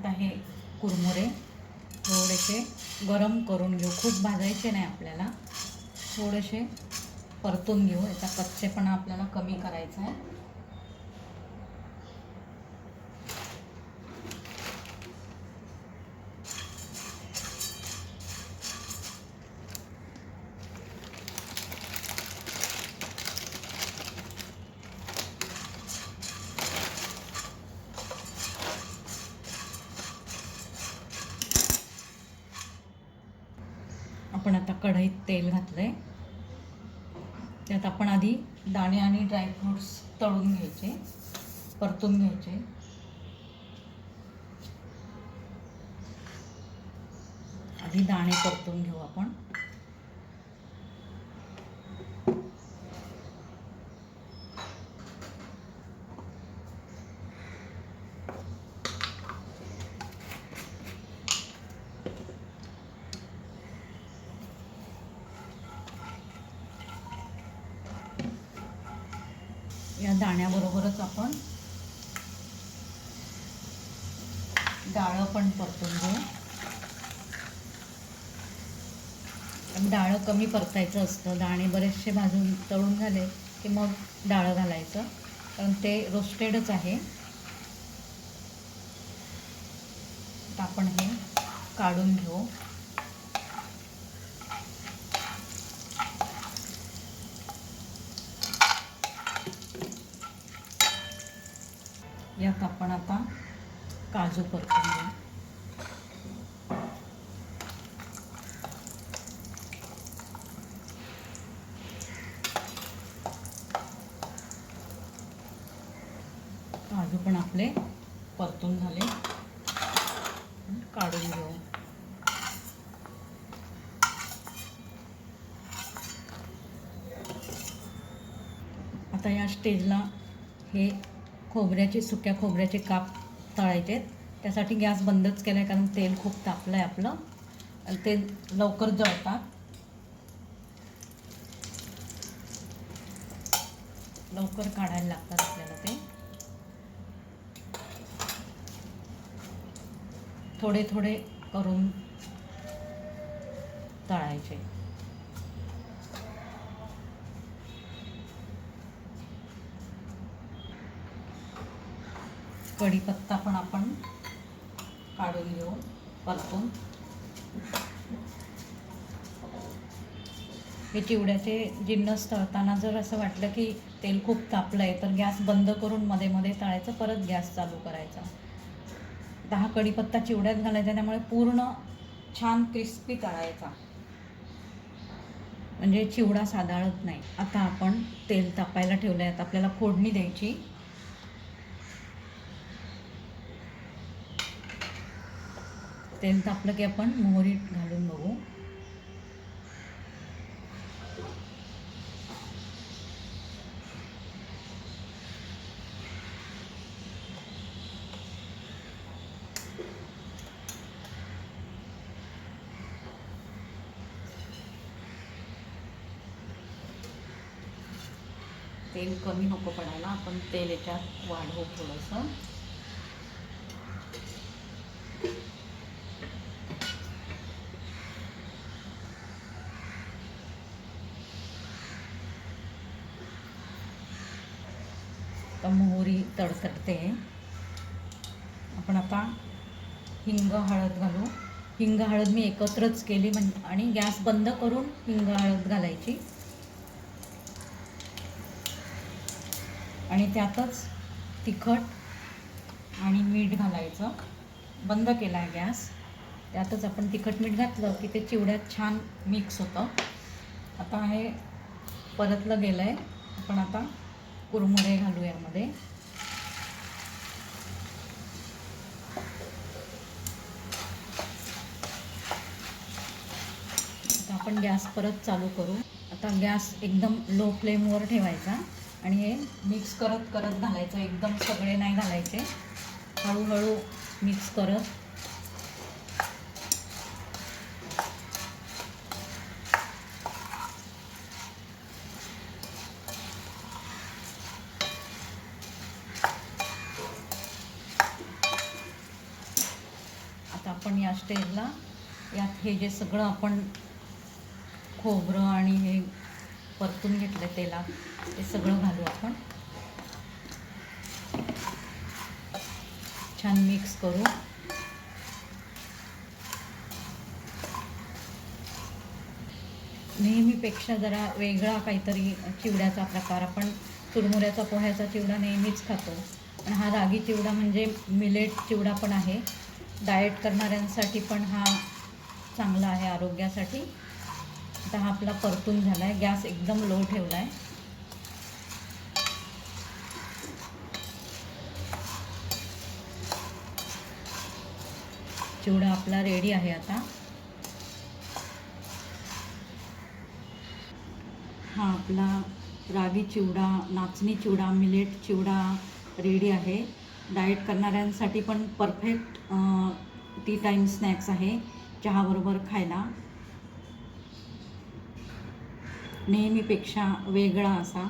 आता हे कुरमुरे थोडेसे गरम करून घेऊ, खूप भाजायचे नाही आपल्याला, थोडेसे परतून घेऊ. याचा कच्चेपणा आपल्याला कमी करायचा आहे. आपण आता कढईत तेल घातलंय, त्यात आपण आधी दाणे आणि ड्रायफ्रूट्स तळून घ्यायचे, परतून घ्यायचे. आधी दाणे परतून घेऊ आपण. या दाण्याबरोबरच आपण डाळं पण परतून घेऊ. डाळं कमी परतायचं असतं, दाणे बरेचसे भाजून तळून झाले की मग डाळं घालायचं, कारण ते रोस्टेडच आहे. तर आपण हे काढून घेऊ. यात आपण आता काजू परतून घेऊ. काजू पण आपले परतून झाले, काढून घेऊ. आता या स्टेजला हे सुक्या खोबऱ्याचे काप तळायचे. त्यासाठी गॅस बंदच केला आहे, कारण तेल खूप तापलं आहे आपलं आणि ते लवकर जळतात. लवकर काढायला लागतात आपल्याला ते. थोडे थोडे करून तळायचे. कढीपत्ता पण आपण काढून घेऊ परतून. हे चिवड्याचे जिन्नस तळताना जर असं वाटलं की तेल खूप तापलं आहे, तर गॅस बंद करून मध्ये मध्ये तळायचं, परत गॅस चालू करायचा. आता हा कढीपत्ता चिवड्यात घालायचा, त्यामुळे पूर्ण छान क्रिस्पी तळायचा, म्हणजे चिवडा साधाळत नाही. आता आपण तेल तापायला ठेवलं आहे, आता आपल्याला फोडणी द्यायची. तेल तापलं की आपण मोहरी घालून बघू. तेल कमी नको पडायला, आपण तेल याच्यात वाढवू थोडंसं. आता मोहरी तडतडते. आपण आता हिंग हळद घालू. हिंग हळद मी एकत्रच केली, आणि गॅस बंद करून हिंग हळद घालायची, आणि त्यातच तिखट आणि मीठ घालायचं. बंद केला आहे गॅस, त्यातच आपण तिखट मीठ घातलं की ते चिवड्यात छान मिक्स होतं. आता हे परतलं गेलं आहे. आपण आता कुरमुरे घालू यामध्ये. आता आपण गॅस परत चालू करू. आता गॅस एकदम लो फ्लेमवर ठेवायचा आणि हे मिक्स करत करत घालायचं. एकदम सगळे नाही घालायचे, हळूहळू मिक्स करत. आपण या स्टेजला यात हे जे सगळं आपण खोबरं आणि हे परतून घेतलं तेलात ते सगळं घालू आपण. छान मिक्स करू. नेहमीपेक्षा जरा वेगळा काहीतरी चिवड्याचा प्रकार. आपण चुरमुऱ्याचा पोह्याचा चिवडा नेहमीच खातो, पण हा रागी चिवडा म्हणजे मिलेट चिवडा पण आहे. डाएट करणाऱ्यांसाठी पण हा चांगला आहे आरोग्यासाठी. आता हा आपला परतून झाला आहे. गॅस एकदम लो ठेवला आहे. चिवडा आपला रेडी आहे आता. हा आपला रागी चिवडा, नाचणी चिवडा, मिलेट चिवडा रेडी आहे. डाएट करणाऱ्यांसाठी पण परफेक्ट टी टाईम स्नॅक्स आहे चहाबरोबर खायला. नेहमीपेक्षा वेगळा असा